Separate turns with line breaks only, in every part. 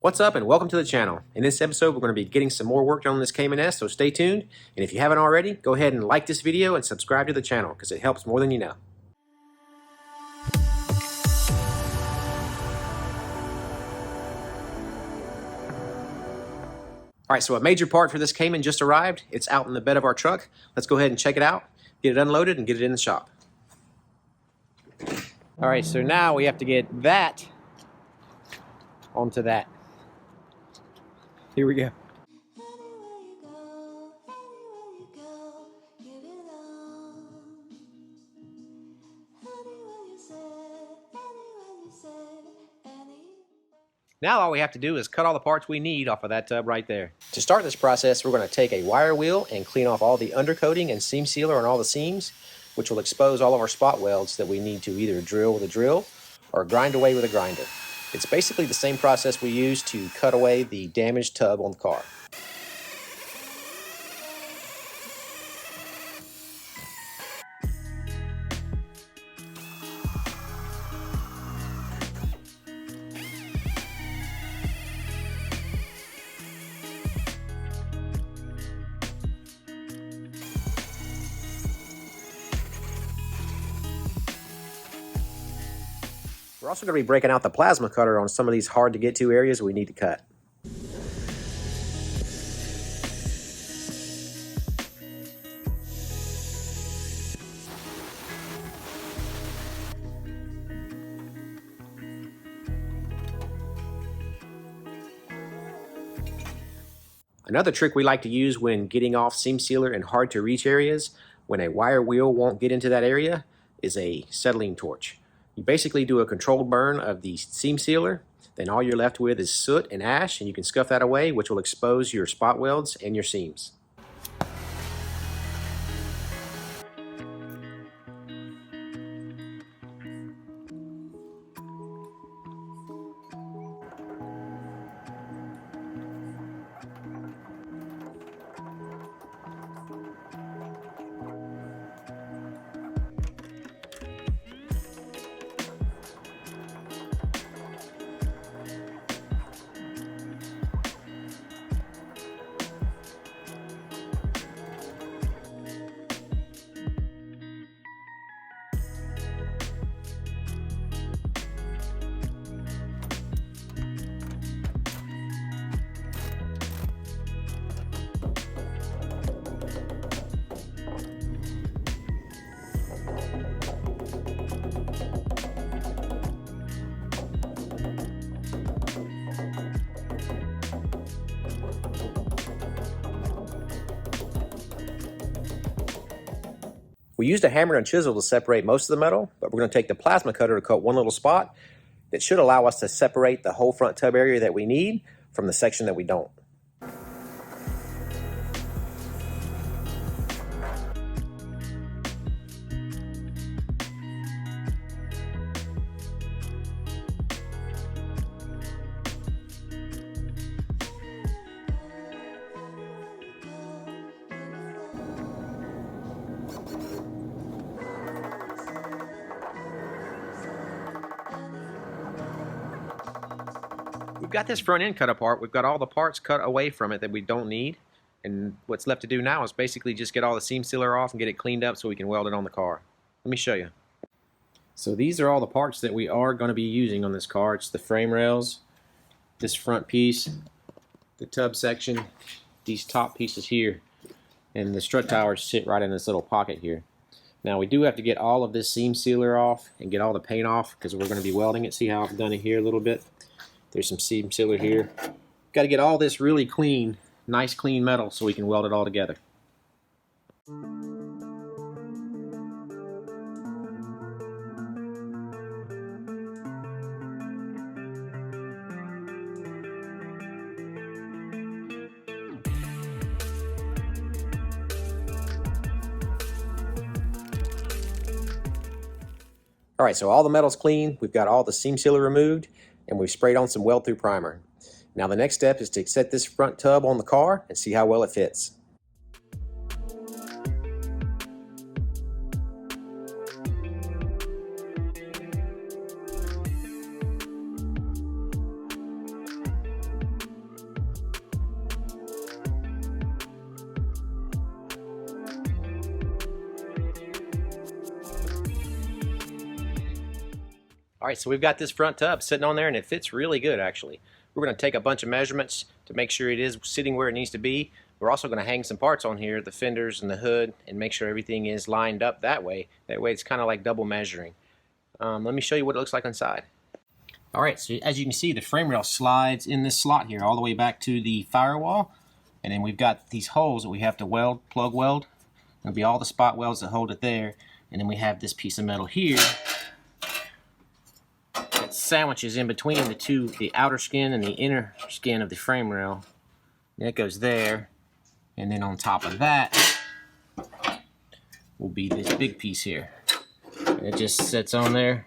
What's up and welcome to the channel. In this episode we're going to be getting some more work done on this Cayman S, so stay tuned. And if you haven't already, go ahead and like this video and subscribe to the channel because it helps more than you know. Alright, so a major part for this Cayman just arrived. It's out in the bed of our truck. Let's go ahead and check it out, get it unloaded, and get it in the shop. Alright, so now we have to get that onto that. Here we go. Now all we have to do is cut all the parts we need off of that tub right there. To start this process, we're going to take a wire wheel and clean off all the undercoating and seam sealer on all the seams, which will expose all of our spot welds that we need to either drill with a drill or grind away with a grinder. It's basically the same process we use to cut away the damaged tub on the car. We're also going to be breaking out the plasma cutter on some of these hard to get to areas we need to cut. Another trick we like to use when getting off seam sealer in hard to reach areas, when a wire wheel won't get into that area, is a acetylene torch. You basically do a controlled burn of the seam sealer, then all you're left with is soot and ash, and you can scuff that away, which will expose your spot welds and your seams. We used a hammer and chisel to separate most of the metal, but we're going to take the plasma cutter to cut one little spot that should allow us to separate the whole front tub area that we need from the section that we don't. We've got this front end cut apart. We've got all the parts cut away from it that we don't need. And what's left to do now is basically just get all the seam sealer off and get it cleaned up so we can weld it on the car. Let me show you. So these are all the parts that we are going to be using on this car. It's the frame rails, this front piece, the tub section, these top pieces here, and the strut towers sit right in this little pocket here. Now we do have to get all of this seam sealer off and get all the paint off because we're going to be welding it. See how I've done it here a little bit? There's some seam sealer here. Got to get all this really clean, nice clean metal so we can weld it all together. Alright, so all the metal's clean. We've got all the seam sealer removed, and we've sprayed on some weld-through primer. Now the next step is to set this front tub on the car and see how well it fits. Alright, so we've got this front tub sitting on there and it fits really good actually. We're going to take a bunch of measurements to make sure it is sitting where it needs to be. We're also going to hang some parts on here, the fenders and the hood, and make sure everything is lined up that way. That way it's kind of like double measuring. Let me show you what it looks like inside. Alright, so as you can see, the frame rail slides in this slot here all the way back to the firewall. And then we've got these holes that we have to weld, plug weld. There'll be all the spot welds that hold it there. And then we have this piece of metal here that sandwiches in between the outer skin and the inner skin of the frame rail. And it goes there. And then on top of that will be this big piece here. And it just sits on there,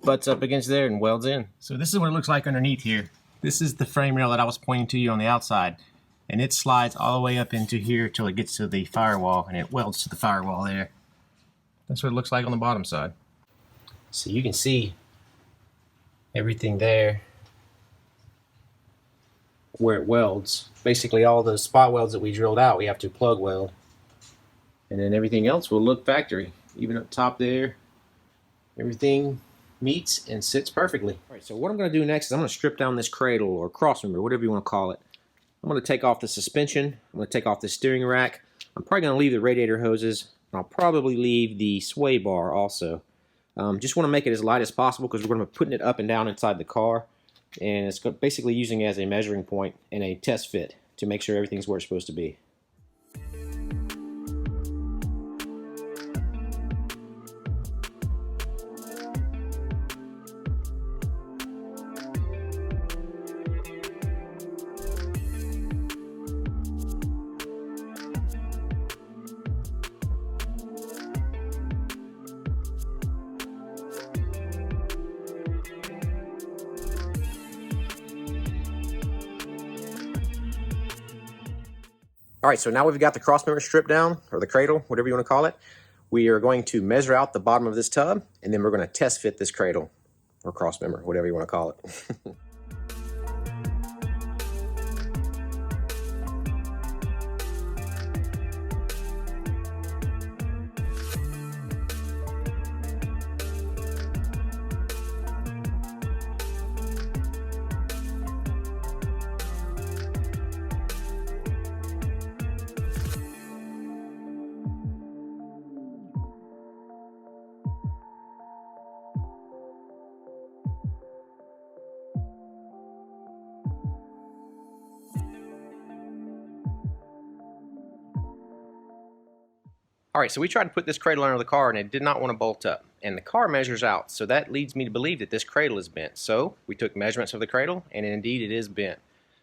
butts up against there, and welds in. So this is what it looks like underneath here. This is the frame rail that I was pointing to you on the outside. And it slides all the way up into here till it gets to the firewall, and it welds to the firewall there. That's what it looks like on the bottom side. So you can see everything there where it welds. Basically all the spot welds that we drilled out, we have to plug weld. And then everything else will look factory. Even up top there, everything meets and sits perfectly. All right, so what I'm going to do next is I'm going to strip down this cradle or crossmember, whatever you want to call it. I'm going to take off the suspension. I'm going to take off the steering rack. I'm probably going to leave the radiator hoses. And I'll probably leave the sway bar also. Just want to make it as light as possible because we're going to be putting it up and down inside the car. And it's basically using it as a measuring point and a test fit to make sure everything's where it's supposed to be. Alright, so now we've got the crossmember stripped down, or the cradle, whatever you want to call it. We are going to measure out the bottom of this tub, and then we're going to test fit this cradle, or crossmember, whatever you want to call it. Alright, so we tried to put this cradle under the car and it did not want to bolt up. And the car measures out, so that leads me to believe that this cradle is bent. So we took measurements of the cradle and indeed it is bent.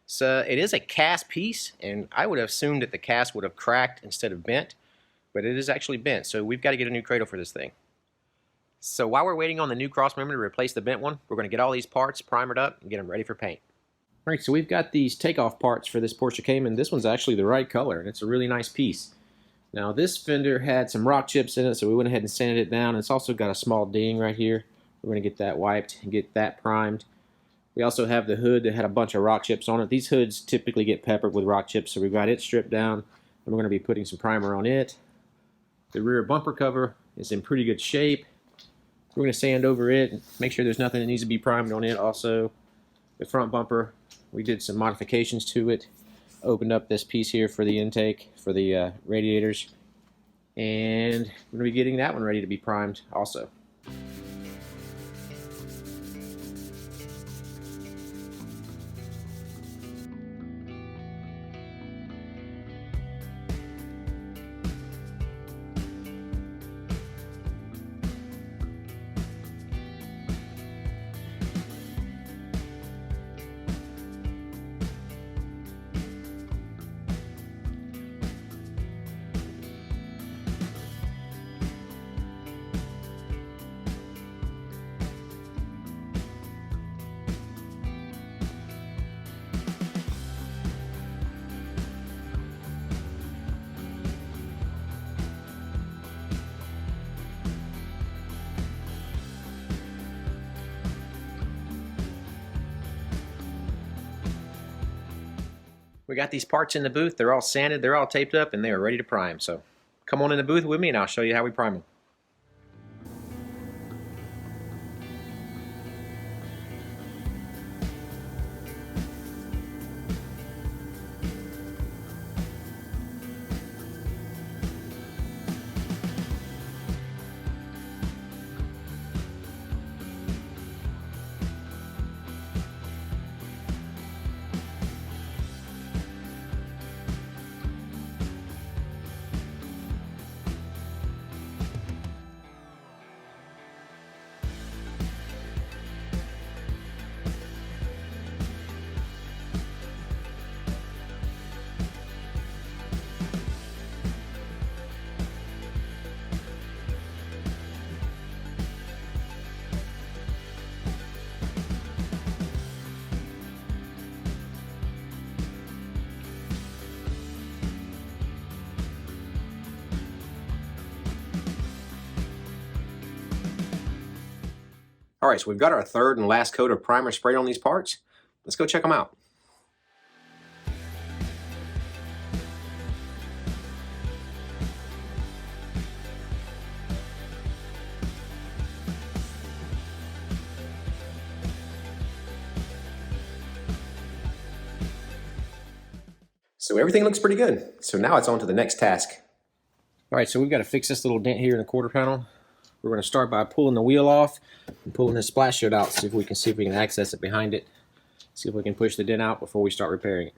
So it is a cast piece, and I would have assumed that the cast would have cracked instead of bent, but it is actually bent, so we've got to get a new cradle for this thing. So while we're waiting on the new crossmember to replace the bent one, we're going to get all these parts primered up and get them ready for paint. Alright, so we've got these takeoff parts for this Porsche Cayman. This one's actually the right color, and it's a really nice piece. Now this fender had some rock chips in it, so we went ahead and sanded it down. It's also got a small ding right here. We're going to get that wiped and get that primed. We also have the hood that had a bunch of rock chips on it. These hoods typically get peppered with rock chips, so we've got it stripped down, and we're going to be putting some primer on it. The rear bumper cover is in pretty good shape. We're going to sand over it and make sure there's nothing that needs to be primed on it. Also, the front bumper, we did some modifications to it. Opened up this piece here for the intake for the radiators, and we're going to be getting that one ready to be primed also. We got these parts in the booth. They're all sanded, they're all taped up, and they are ready to prime. So come on in the booth with me and I'll show you how we prime them. Alright, so we've got our third and last coat of primer sprayed on these parts. Let's go check them out. So everything looks pretty good. So now it's on to the next task. Alright, so we've got to fix this little dent here in the quarter panel. We're going to start by pulling the wheel off and pulling this splash shield out, see if we can access it behind it. See if we can push the dent out before we start repairing it.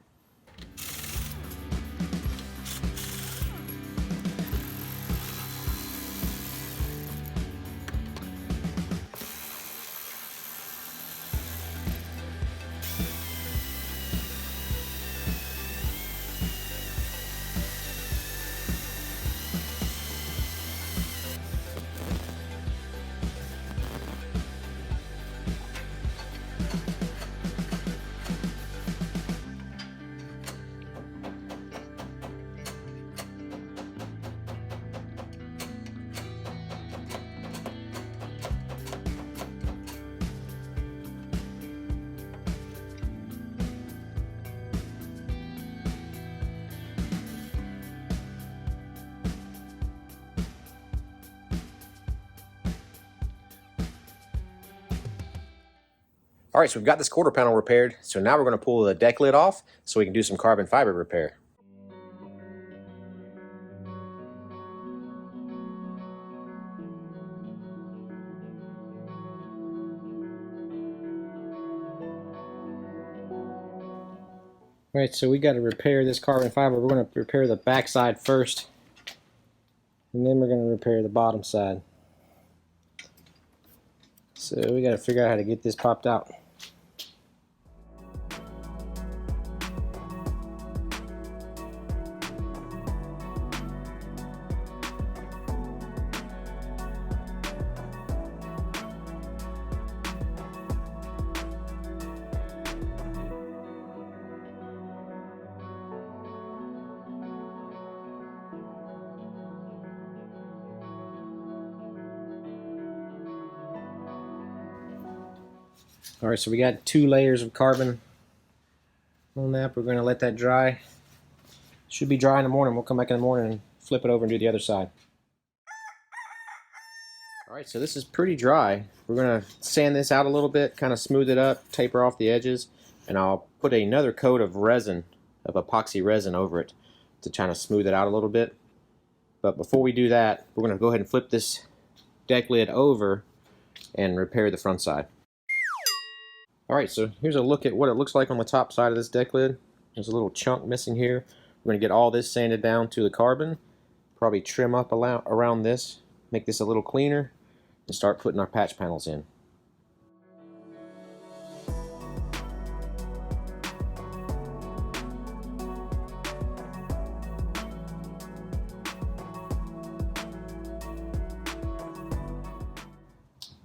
Alright, so we've got this quarter panel repaired, so now we're going to pull the deck lid off so we can do some carbon fiber repair. Alright, so we got to repair this carbon fiber. We're going to repair the back side first, and then we're going to repair the bottom side. So we got to figure out how to get this popped out. Alright, so we got 2 layers of carbon on that. We're going to let that dry. Should be dry in the morning. We'll come back in the morning and flip it over and do the other side. Alright, so this is pretty dry. We're going to sand this out a little bit, kind of smooth it up, taper off the edges, and I'll put another coat of resin, of epoxy resin over it to kind of smooth it out a little bit. But before we do that, we're going to go ahead and flip this deck lid over and repair the front side. Alright, so here's a look at what it looks like on the top side of this deck lid. There's a little chunk missing here. We're going to get all this sanded down to the carbon, probably trim up around this, make this a little cleaner, and start putting our patch panels in.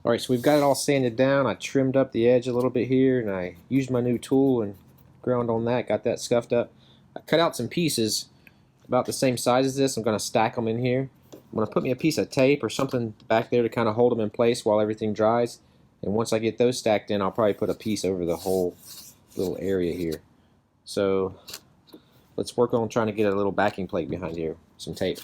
Alright, so we've got it all sanded down. I trimmed up the edge a little bit here, and I used my new tool and ground on that, got that scuffed up. I cut out some pieces about the same size as this. I'm going to stack them in here. I'm going to put me a piece of tape or something back there to kind of hold them in place while everything dries. And once I get those stacked in, I'll probably put a piece over the whole little area here. So let's work on trying to get a little backing plate behind here, some tape.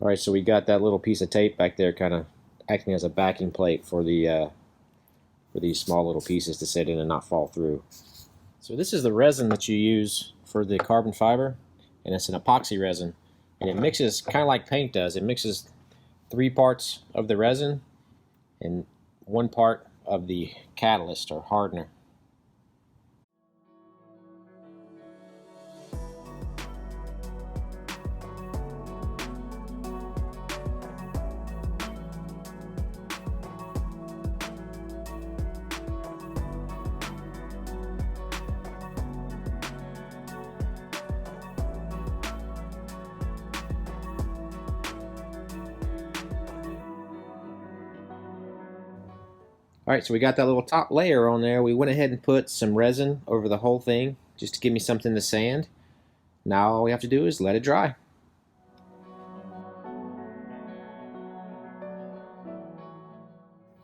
Alright, so we got that little piece of tape back there kind of acting as a backing plate for the for these small little pieces to sit in and not fall through. So this is the resin that you use for the carbon fiber, and it's an epoxy resin, and it mixes kind of like paint does. It mixes 3 parts of the resin and 1 part of the catalyst or hardener. Alright, so we got that little top layer on there. We went ahead and put some resin over the whole thing just to give me something to sand. Now all we have to do is let it dry.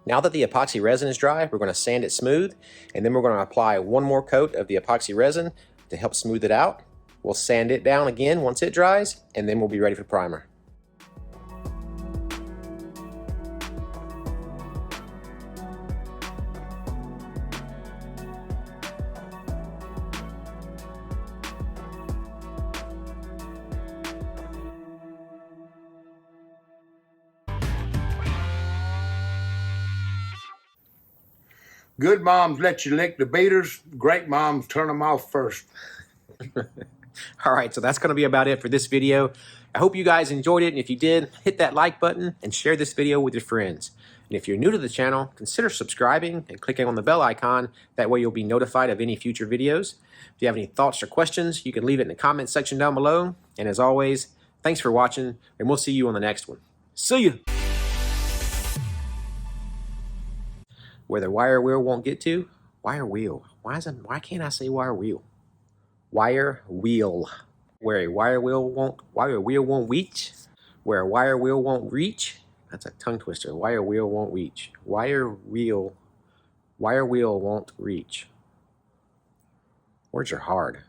Now that the epoxy resin is dry, we're going to sand it smooth, and then we're going to apply one more coat of the epoxy resin to help smooth it out. We'll sand it down again once it dries, and then we'll be ready for primer.
Good moms let you lick the beaters. Great moms turn them off first.
All right, so that's going to be about it for this video. I hope you guys enjoyed it, and if you did, hit that like button and share this video with your friends. And if you're new to the channel, consider subscribing and clicking on the bell icon. That way you'll be notified of any future videos. If you have any thoughts or questions, you can leave it in the comment section down below. And as always, thanks for watching, and we'll see you on the next one. See ya! Where the wire wheel won't get to, wire wheel. Why can't I say wire wheel? Wire wheel. Where a wire wheel won't reach. Where a wire wheel won't reach. That's a tongue twister. Wire wheel won't reach. Wire wheel won't reach. Words are hard.